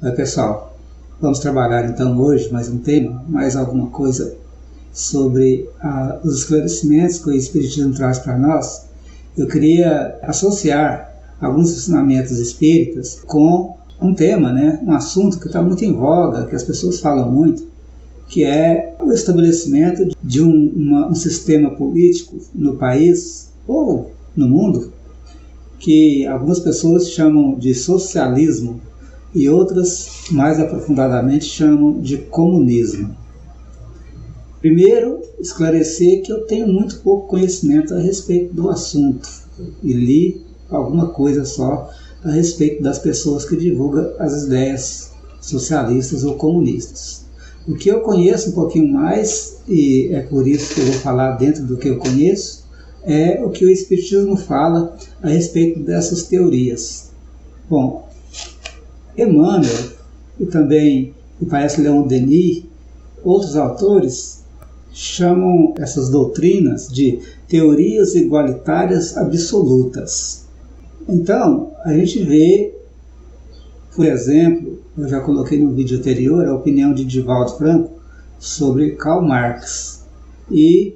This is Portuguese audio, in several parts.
Oi, pessoal, vamos trabalhar então hoje mais um tema, mais alguma coisa sobre os esclarecimentos que o Espiritismo traz para nós. Eu queria associar alguns ensinamentos espíritas com um tema, um assunto que está muito em voga, que as pessoas falam muito, que é o estabelecimento de um sistema político no país ou no mundo, que algumas pessoas chamam de socialismo e outras, mais aprofundadamente, chamam de comunismo. Primeiro, esclarecer que eu tenho muito pouco conhecimento a respeito do assunto e li alguma coisa só a respeito das pessoas que divulgam as ideias socialistas ou comunistas. O que eu conheço um pouquinho mais, e é por isso que eu vou falar dentro do que eu conheço, é o que o Espiritismo fala a respeito dessas teorias. Bom, Emmanuel e também, me parece, Leon Denis, outros autores, chamam essas doutrinas de teorias igualitárias absolutas. Então, a gente vê, por exemplo, eu já coloquei no vídeo anterior a opinião de Divaldo Franco sobre Karl Marx e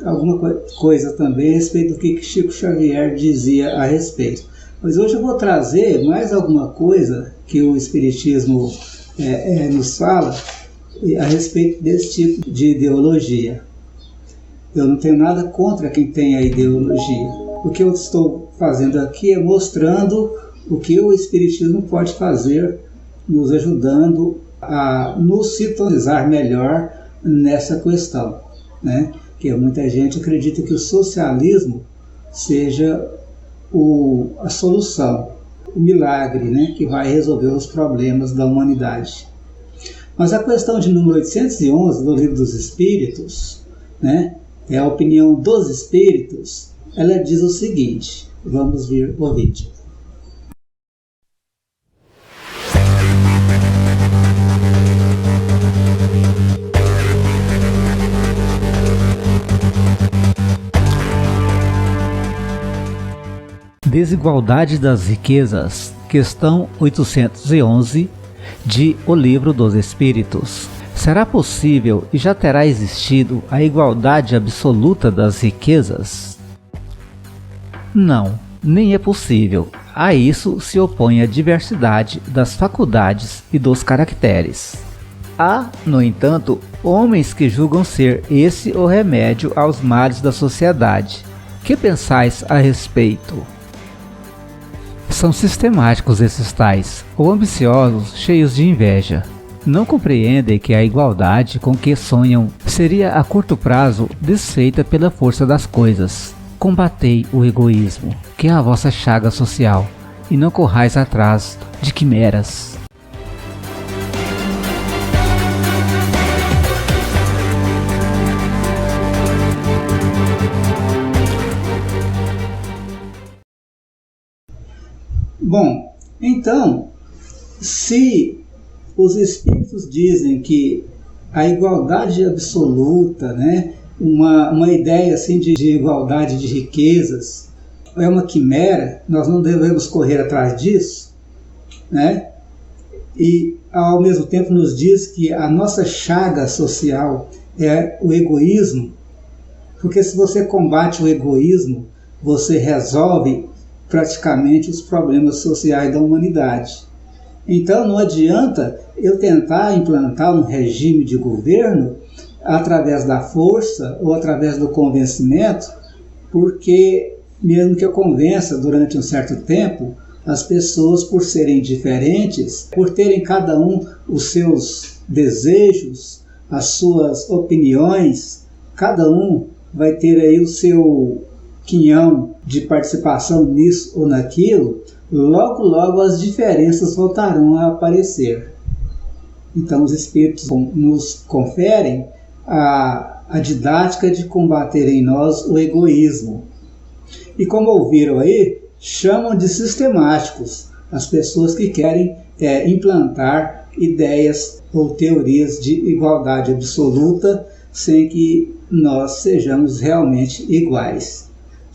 alguma coisa também a respeito do que Chico Xavier dizia a respeito. Mas hoje eu vou trazer mais alguma coisa que o Espiritismo nos fala a respeito desse tipo de ideologia. Eu não tenho nada contra quem tem a ideologia. O que eu estou fazendo aqui é mostrando o que o Espiritismo pode fazer, nos ajudando a nos sintonizar melhor nessa questão, Que muita gente acredita que o socialismo seja a solução, o milagre, que vai resolver os problemas da humanidade. Mas a questão de número 811 do Livro dos Espíritos, é a opinião dos Espíritos, ela diz o seguinte, vamos ver o vídeo. Desigualdade das riquezas, questão 811 de O Livro dos Espíritos. Será possível e já terá existido a igualdade absoluta das riquezas? Não, nem é possível. A isso se opõe a diversidade das faculdades e dos caracteres. Há, no entanto, homens que julgam ser esse o remédio aos males da sociedade. Que pensais a respeito? São sistemáticos esses tais, ou ambiciosos, cheios de inveja. Não compreendem que a igualdade com que sonham seria a curto prazo desfeita pela força das coisas. Combatei o egoísmo, que é a vossa chaga social, e não corrais atrás de quimeras. Bom, então, se os Espíritos dizem que a igualdade absoluta, uma ideia assim de igualdade de riquezas, é uma quimera, nós não devemos correr atrás disso, E ao mesmo tempo nos diz que a nossa chaga social é o egoísmo, porque se você combate o egoísmo, você resolve praticamente os problemas sociais da humanidade. Então não adianta eu tentar implantar um regime de governo através da força ou através do convencimento, porque mesmo que eu convença durante um certo tempo, as pessoas, por serem diferentes, por terem cada um os seus desejos, as suas opiniões, cada um vai ter aí o seu quinhão de participação nisso ou naquilo, logo as diferenças voltarão a aparecer. Então os Espíritos nos conferem a didática de combater em nós o egoísmo. E como ouviram aí, chamam de sistemáticos as pessoas que querem implantar ideias ou teorias de igualdade absoluta sem que nós sejamos realmente iguais.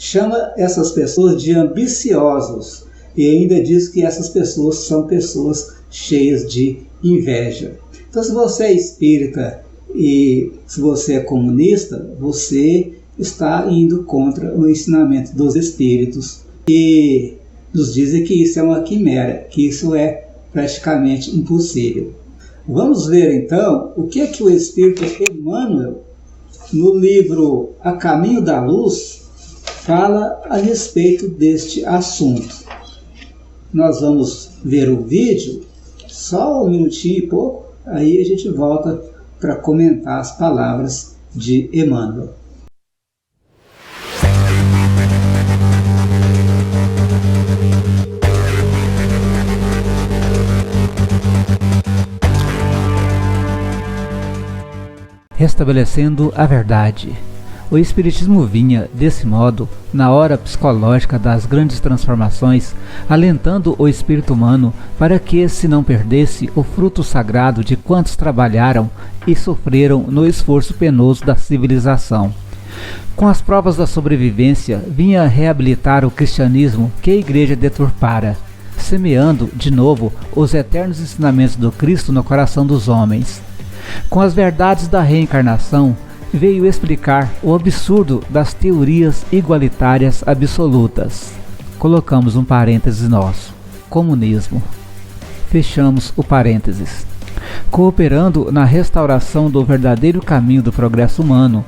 Chama essas pessoas de ambiciosos e ainda diz que essas pessoas são pessoas cheias de inveja. Então, se você é espírita e se você é comunista, você está indo contra o ensinamento dos espíritos, e nos dizem que isso é uma quimera, que isso é praticamente impossível. Vamos ver então o que é que o espírito Emmanuel, no livro A Caminho da Luz, fala a respeito deste assunto. Nós vamos ver o vídeo, só um minutinho e pouco, aí a gente volta para comentar as palavras de Emmanuel. Restabelecendo a verdade. O Espiritismo vinha, desse modo, na hora psicológica das grandes transformações, alentando o espírito humano para que se não perdesse o fruto sagrado de quantos trabalharam e sofreram no esforço penoso da civilização. Com as provas da sobrevivência, vinha reabilitar o cristianismo que a Igreja deturpara, semeando, de novo, os eternos ensinamentos do Cristo no coração dos homens. Com as verdades da reencarnação, veio explicar o absurdo das teorias igualitárias absolutas. Colocamos um parênteses nosso. Comunismo. Fechamos o parênteses. Cooperando na restauração do verdadeiro caminho do progresso humano,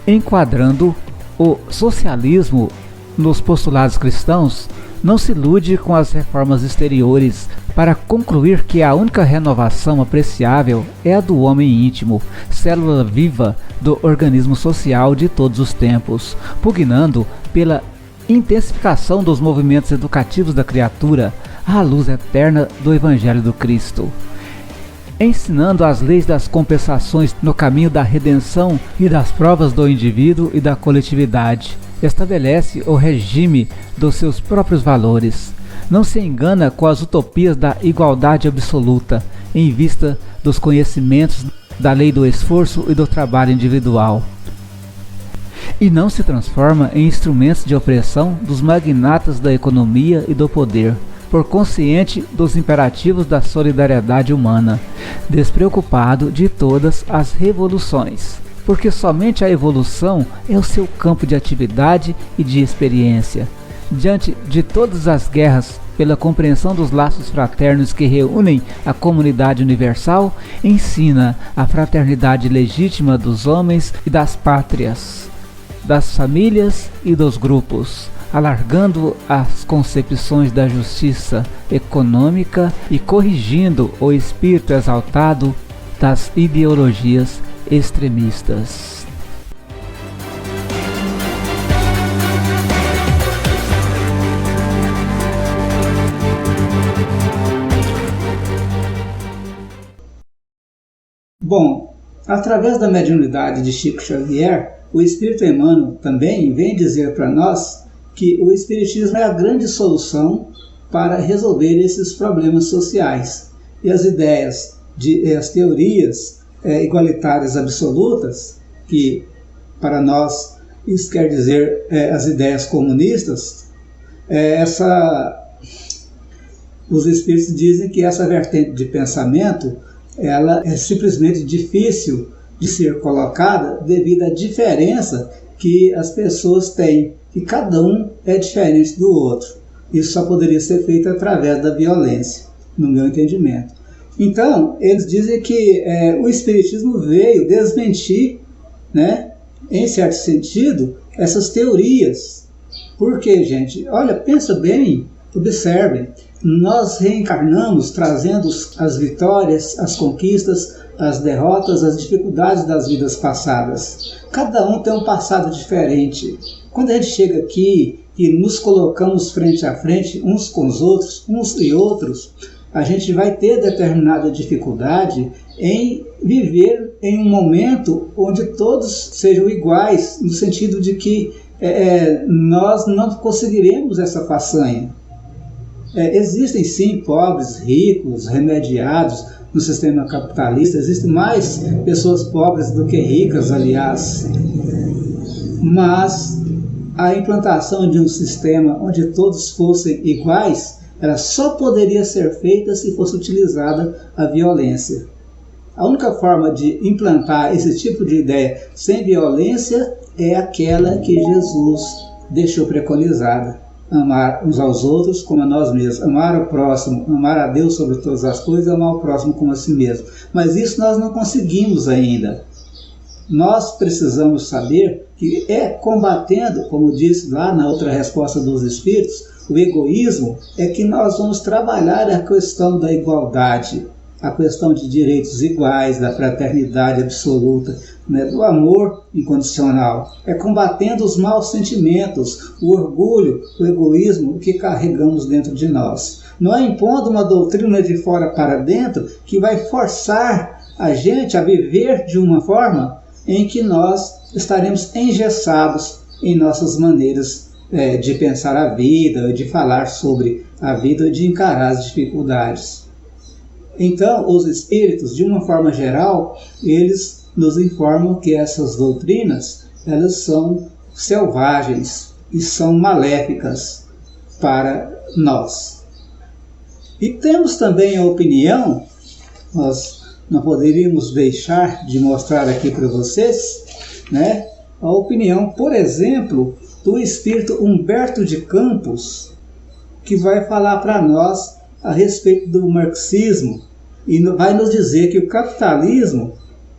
enquadrando o socialismo nos postulados cristãos, não se ilude com as reformas exteriores para concluir que a única renovação apreciável é a do homem íntimo, célula viva do organismo social de todos os tempos, pugnando pela intensificação dos movimentos educativos da criatura à luz eterna do Evangelho do Cristo. Ensinando as leis das compensações no caminho da redenção e das provas do indivíduo e da coletividade, estabelece o regime dos seus próprios valores. Não se engana com as utopias da igualdade absoluta, em vista dos conhecimentos da lei do esforço e do trabalho individual. E não se transforma em instrumentos de opressão dos magnatas da economia e do poder, por consciente dos imperativos da solidariedade humana, despreocupado de todas as revoluções, porque somente a evolução é o seu campo de atividade e de experiência. Diante de todas as guerras, pela compreensão dos laços fraternos que reúnem a comunidade universal, ensina a fraternidade legítima dos homens e das pátrias, das famílias e dos grupos, alargando as concepções da justiça econômica e corrigindo o espírito exaltado das ideologias extremistas. Bom, através da mediunidade de Chico Xavier, o Espírito Emmanuel também vem dizer para nós que o Espiritismo é a grande solução para resolver esses problemas sociais. E as ideias, as teorias igualitárias absolutas, que para nós isso quer dizer as ideias comunistas, os Espíritos dizem que essa vertente de pensamento ela é simplesmente difícil de ser colocada devido à diferença que as pessoas têm, e cada um é diferente do outro. Isso só poderia ser feito através da violência, no meu entendimento. Então, eles dizem que o Espiritismo veio desmentir, né, em certo sentido, essas teorias. Por quê, gente? Olha, pensa bem, observem. Nós reencarnamos trazendo as vitórias, as conquistas, as derrotas, as dificuldades das vidas passadas. Cada um tem um passado diferente. Quando a gente chega aqui e nos colocamos frente a frente, uns com os outros, uns e outros, a gente vai ter determinada dificuldade em viver em um momento onde todos sejam iguais, no sentido de que nós não conseguiremos essa façanha. Existem sim pobres, ricos, remediados no sistema capitalista, existem mais pessoas pobres do que ricas, aliás. Mas a implantação de um sistema onde todos fossem iguais ela só poderia ser feita se fosse utilizada a violência. A única forma de implantar esse tipo de ideia sem violência é aquela que Jesus deixou preconizada. Amar uns aos outros como a nós mesmos, amar o próximo, amar a Deus sobre todas as coisas, amar o próximo como a si mesmo. Mas isso nós não conseguimos ainda. Nós precisamos saber que é combatendo, como disse lá na outra resposta dos Espíritos, o egoísmo, é que nós vamos trabalhar a questão da igualdade, a questão de direitos iguais, da fraternidade absoluta, né, do amor incondicional. É combatendo os maus sentimentos, o orgulho, o egoísmo que carregamos dentro de nós. Não é impondo uma doutrina de fora para dentro que vai forçar a gente a viver de uma forma em que nós estaremos engessados em nossas maneiras de pensar a vida, de falar sobre a vida, de encarar as dificuldades. Então, os espíritos, de uma forma geral, eles nos informam que essas doutrinas, elas são selvagens e são maléficas para nós. E temos também a opinião, nós não poderíamos deixar de mostrar aqui para vocês, né, a opinião, por exemplo, do espírito Humberto de Campos, que vai falar para nós a respeito do marxismo e vai nos dizer que o capitalismo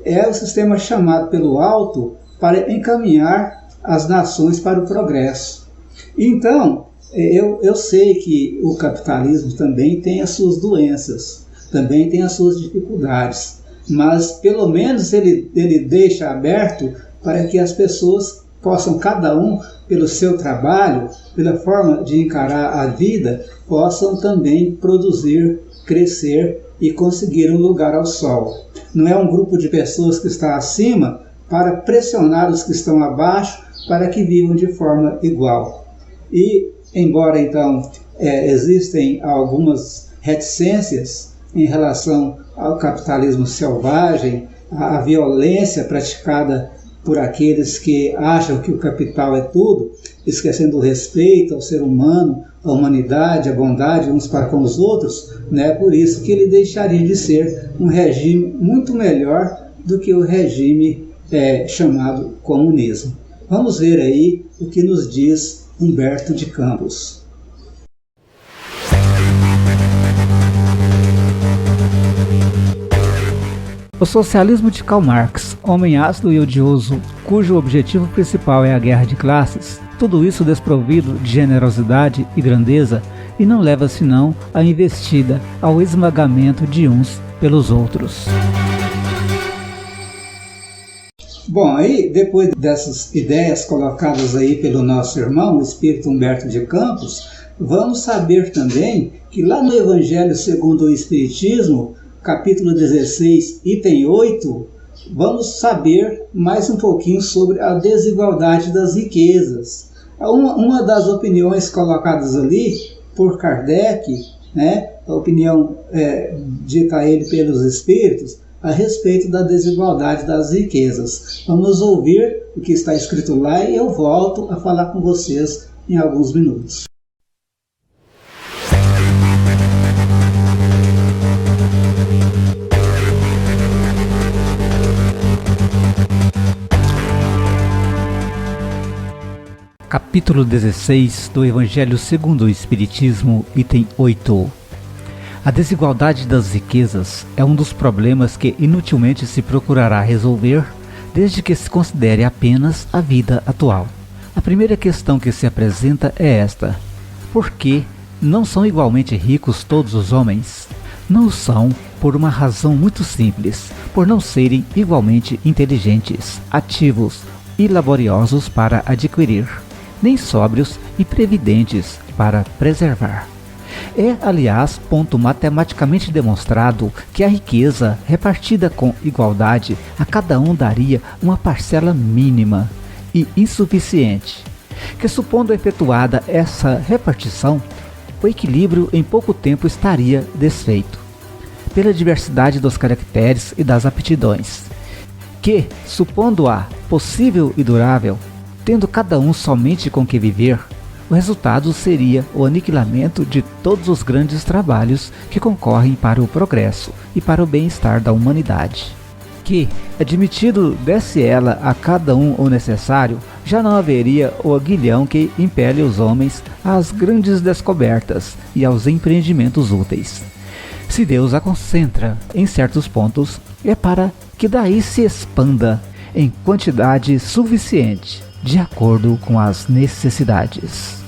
é o sistema chamado pelo alto para encaminhar as nações para o progresso. Então, eu sei que o capitalismo também tem as suas doenças, também tem as suas dificuldades, mas pelo menos ele deixa aberto para que as pessoas possam, cada um, pelo seu trabalho, pela forma de encarar a vida, possam também produzir, crescer e conseguir um lugar ao sol. Não é um grupo de pessoas que está acima para pressionar os que estão abaixo para que vivam de forma igual. E, embora então existem algumas reticências em relação ao capitalismo selvagem, à violência praticada por aqueles que acham que o capital é tudo, esquecendo o respeito ao ser humano, à humanidade, à bondade uns para com os outros, né? Por isso que ele deixaria de ser um regime muito melhor do que o regime chamado comunismo. Vamos ver aí o que nos diz Humberto de Campos. O socialismo de Karl Marx, homem ácido e odioso, cujo objetivo principal é a guerra de classes, tudo isso desprovido de generosidade e grandeza, e não leva senão à investida, ao esmagamento de uns pelos outros. Bom, aí depois dessas ideias colocadas aí pelo nosso irmão, o espírito Humberto de Campos, vamos saber também que lá no Evangelho segundo o Espiritismo, capítulo 16, item 8, vamos saber mais um pouquinho sobre a desigualdade das riquezas. Uma das opiniões colocadas ali por Kardec, né, a opinião dita a ele pelos espíritos, a respeito da desigualdade das riquezas. Vamos ouvir o que está escrito lá e eu volto a falar com vocês em alguns minutos. Capítulo 16 do Evangelho segundo o Espiritismo, item 8. A desigualdade das riquezas é um dos problemas que inutilmente se procurará resolver, desde que se considere apenas a vida atual. A primeira questão que se apresenta é esta: por que não são igualmente ricos todos os homens? Não o são por uma razão muito simples, por não serem igualmente inteligentes, ativos e laboriosos para adquirir, nem sóbrios e previdentes para preservar. É, aliás, ponto matematicamente demonstrado que a riqueza repartida com igualdade a cada um daria uma parcela mínima e insuficiente, que supondo efetuada essa repartição, o equilíbrio em pouco tempo estaria desfeito, pela diversidade dos caracteres e das aptidões, que, supondo-a possível e durável, tendo cada um somente com que viver, o resultado seria o aniquilamento de todos os grandes trabalhos que concorrem para o progresso e para o bem-estar da humanidade. Que, admitido desse ela a cada um o necessário, já não haveria o aguilhão que impele os homens às grandes descobertas e aos empreendimentos úteis. Se Deus a concentra em certos pontos, é para que daí se expanda em quantidade suficiente, de acordo com as necessidades.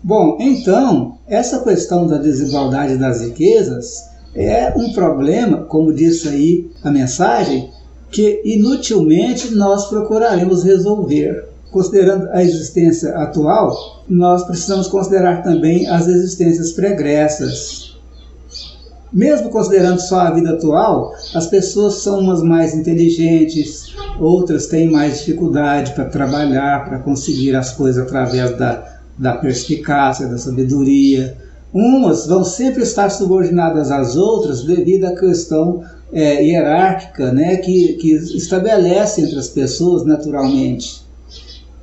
Bom, então, essa questão da desigualdade das riquezas é um problema, como disse aí a mensagem, que inutilmente nós procuraremos resolver. Considerando a existência atual, nós precisamos considerar também as existências pregressas. Mesmo considerando só a vida atual, as pessoas são umas mais inteligentes, outras têm mais dificuldade para trabalhar, para conseguir as coisas através da perspicácia, da sabedoria. Umas vão sempre estar subordinadas às outras devido à questão hierárquica, né, que estabelece entre as pessoas naturalmente.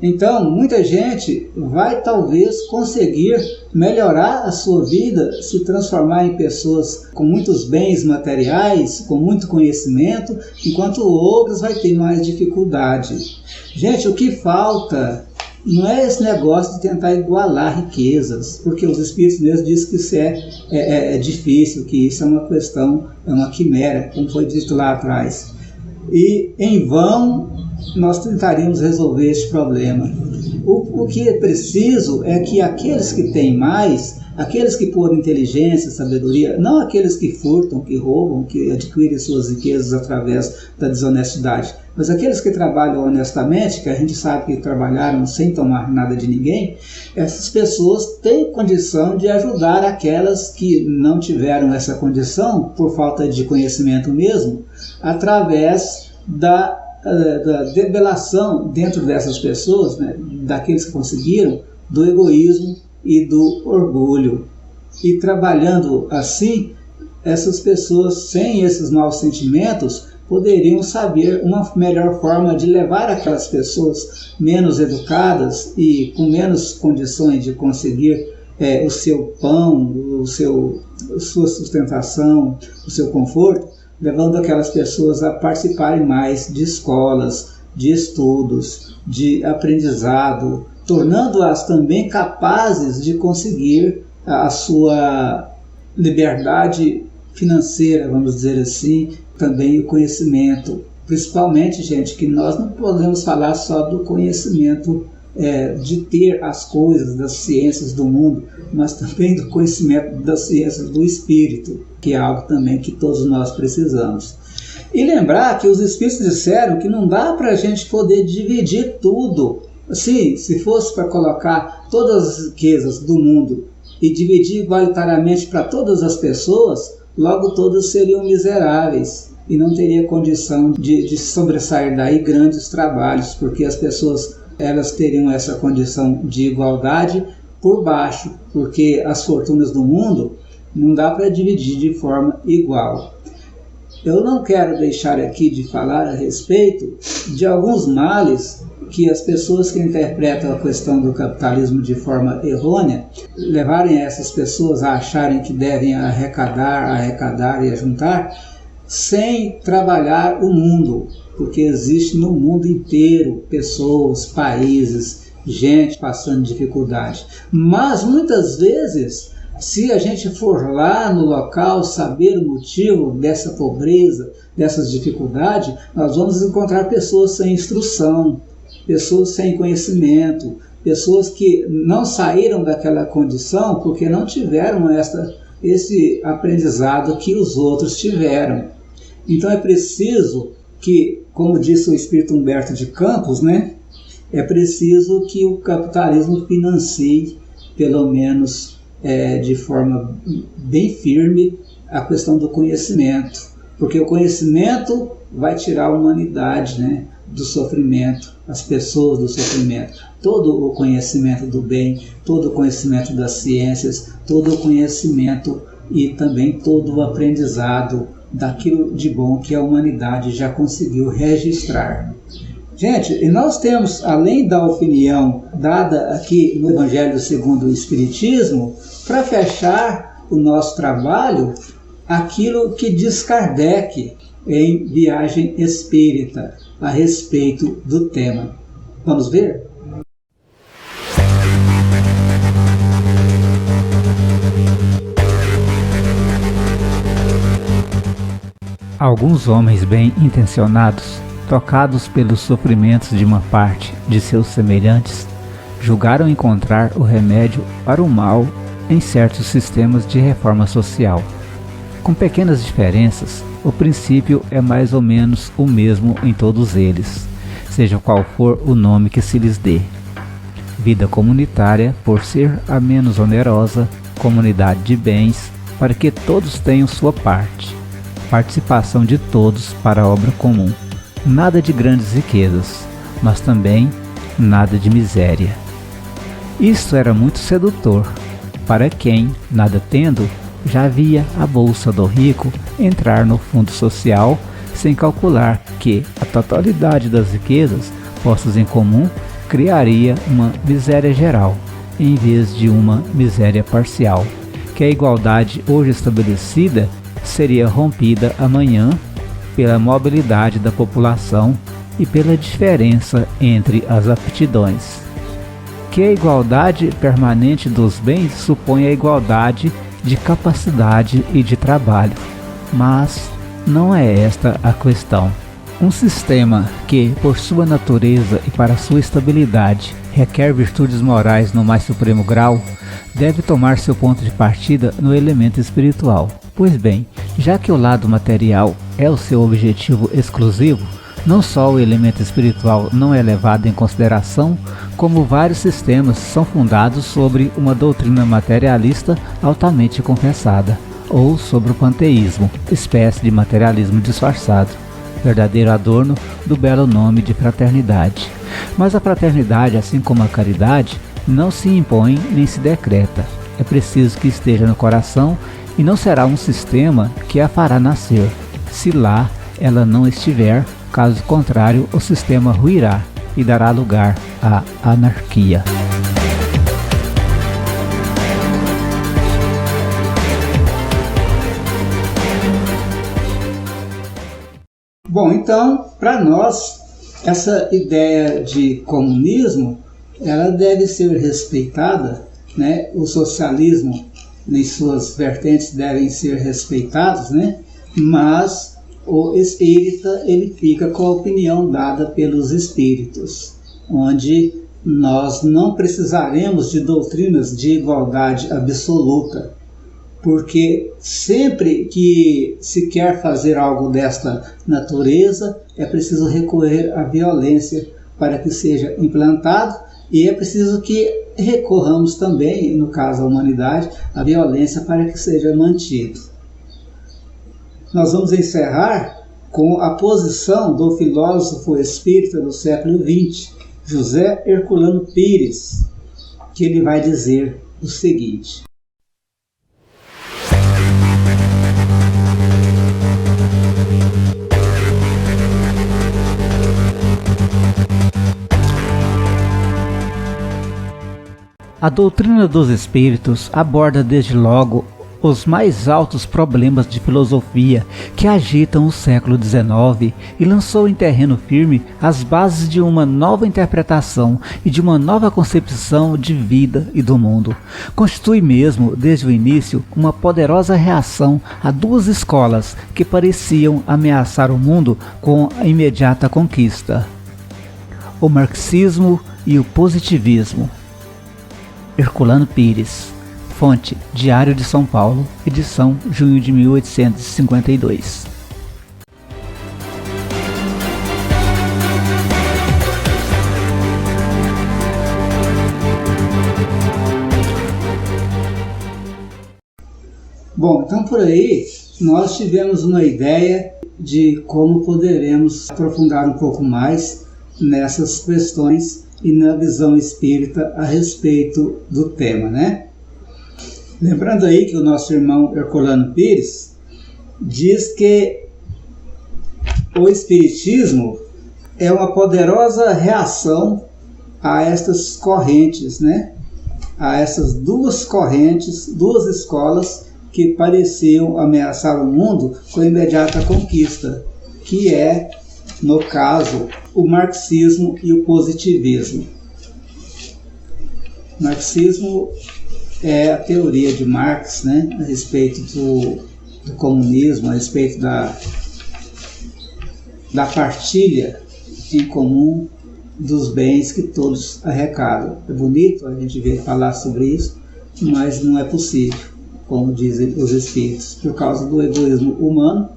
Então, muita gente vai talvez conseguir melhorar a sua vida, se transformar em pessoas com muitos bens materiais, com muito conhecimento, enquanto outros vai ter mais dificuldade. Gente, o que falta não é esse negócio de tentar igualar riquezas, porque os espíritos mesmo dizem que isso é difícil, que isso é uma questão, é uma quimera, como foi dito lá atrás. E em vão nós tentaríamos resolver este problema. O que é preciso é que aqueles que têm mais, aqueles que por inteligência, sabedoria, não aqueles que furtam, que roubam, que adquirem suas riquezas através da desonestidade, mas aqueles que trabalham honestamente, que a gente sabe que trabalharam sem tomar nada de ninguém, essas pessoas têm condição de ajudar aquelas que não tiveram essa condição, por falta de conhecimento mesmo, através da debelação dentro dessas pessoas, né, daqueles que conseguiram, do egoísmo e do orgulho. E trabalhando assim, essas pessoas sem esses maus sentimentos poderiam saber uma melhor forma de levar aquelas pessoas menos educadas e com menos condições de conseguir o seu pão, sua sustentação, o seu conforto, levando aquelas pessoas a participarem mais de escolas, de estudos, de aprendizado, tornando-as também capazes de conseguir a sua liberdade financeira, vamos dizer assim, também o conhecimento. Principalmente, gente, que nós não podemos falar só do conhecimento de ter as coisas das ciências do mundo, mas também do conhecimento das ciências do espírito, que é algo também que todos nós precisamos. E lembrar que os espíritos disseram que não dá para a gente poder dividir tudo. Assim, se fosse para colocar todas as riquezas do mundo e dividir igualitariamente para todas as pessoas, logo todas seriam miseráveis e não teria condição de sobressair daí grandes trabalhos, porque as pessoas elas teriam essa condição de igualdade por baixo, porque as fortunas do mundo não dá para dividir de forma igual. Eu não quero deixar aqui de falar a respeito de alguns males que as pessoas que interpretam a questão do capitalismo de forma errônea levarem essas pessoas a acharem que devem arrecadar e ajuntar sem trabalhar o mundo, porque existe no mundo inteiro pessoas, países, gente passando dificuldade. Mas muitas vezes, se a gente for lá no local saber o motivo dessa pobreza, dessas dificuldades, nós vamos encontrar pessoas sem instrução, pessoas sem conhecimento, pessoas que não saíram daquela condição porque não tiveram esse aprendizado que os outros tiveram. Então é preciso que, como disse o espírito Humberto de Campos, né, é preciso que o capitalismo financie, pelo menos de forma bem firme, a questão do conhecimento, porque o conhecimento vai tirar a humanidade, né, do sofrimento, as pessoas do sofrimento. Todo o conhecimento do bem, todo o conhecimento das ciências, todo o conhecimento e também todo o aprendizado daquilo de bom que a humanidade já conseguiu registrar. Gente, e nós temos, além da opinião dada aqui no Evangelho segundo o Espiritismo, para fechar o nosso trabalho, aquilo que diz Kardec em Viagem Espírita a respeito do tema. Vamos ver? Alguns homens bem intencionados, tocados pelos sofrimentos de uma parte de seus semelhantes, julgaram encontrar o remédio para o mal em certos sistemas de reforma social. Com pequenas diferenças, o princípio é mais ou menos o mesmo em todos eles, seja qual for o nome que se lhes dê. Vida comunitária, por ser a menos onerosa, comunidade de bens, para que todos tenham sua parte. Participação de todos para a obra comum. Nada de grandes riquezas, mas também nada de miséria. Isto era muito sedutor, para quem, nada tendo, já via a bolsa do rico entrar no fundo social, sem calcular que a totalidade das riquezas postas em comum criaria uma miséria geral, em vez de uma miséria parcial, que a igualdade hoje estabelecida seria rompida amanhã pela mobilidade da população e pela diferença entre as aptidões. Que a igualdade permanente dos bens supõe a igualdade de capacidade e de trabalho, mas não é esta a questão. Um sistema que, por sua natureza e para sua estabilidade, requer virtudes morais no mais supremo grau, deve tomar seu ponto de partida no elemento espiritual. Pois bem, já que o lado material é o seu objetivo exclusivo, não só o elemento espiritual não é levado em consideração, como vários sistemas são fundados sobre uma doutrina materialista altamente confessada, ou sobre o panteísmo, espécie de materialismo disfarçado, verdadeiro adorno do belo nome de fraternidade. Mas a fraternidade, assim como a caridade, não se impõe nem se decreta. É preciso que esteja no coração e não será um sistema que a fará nascer, se lá ela não estiver, caso contrário o sistema ruirá e dará lugar à anarquia. Bom, então, para nós, essa ideia de comunismo, ela deve ser respeitada, né? O socialismo, em suas vertentes, devem ser respeitados, né? Mas o espírita, ele fica com a opinião dada pelos espíritos, onde nós não precisaremos de doutrinas de igualdade absoluta, porque sempre que se quer fazer algo desta natureza, é preciso recorrer à violência para que seja implantado, e é preciso que recorramos também, no caso da humanidade, à violência para que seja mantido. Nós vamos encerrar com a posição do filósofo espírita do século XX, José Herculano Pires, que ele vai dizer o seguinte: a doutrina dos espíritos aborda desde logo os mais altos problemas de filosofia que agitam o século XIX e lançou em terreno firme as bases de uma nova interpretação e de uma nova concepção de vida e do mundo. Constitui mesmo, desde o início, uma poderosa reação a duas escolas que pareciam ameaçar o mundo com a imediata conquista: o marxismo e o positivismo. Herculano Pires. Fonte: Diário de São Paulo, edição junho de 1852. Bom, então por aí nós tivemos uma ideia de como poderemos aprofundar um pouco mais nessas questões e na visão espírita a respeito do tema, né? Lembrando aí que o nosso irmão Herculano Pires diz que o Espiritismo é uma poderosa reação a estas correntes, né? A essas duas correntes, duas escolas que pareciam ameaçar o mundo com imediata conquista, que é, no caso, o marxismo e o positivismo. O marxismo é a teoria de Marx, né, a respeito do comunismo, a respeito da partilha em comum dos bens que todos arrecadam. É bonito a gente ver falar sobre isso, mas não é possível, como dizem os espíritos, por causa do egoísmo humano,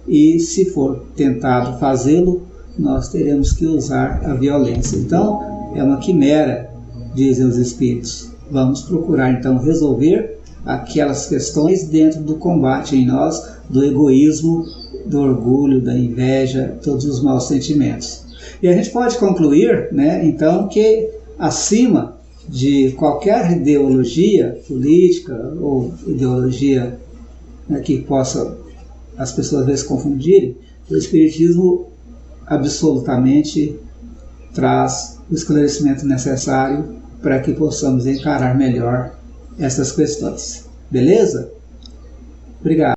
e se for tentado fazê-lo, nós teremos que usar a violência. Então, é uma quimera, dizem os espíritos. Vamos procurar, então, resolver aquelas questões dentro do combate em nós, do egoísmo, do orgulho, da inveja, todos os maus sentimentos. E a gente pode concluir, né, então, que acima de qualquer ideologia política ou ideologia, né, que possa as pessoas às vezes confundirem, o Espiritismo absolutamente traz o esclarecimento necessário para que possamos encarar melhor essas questões. Beleza? Obrigado.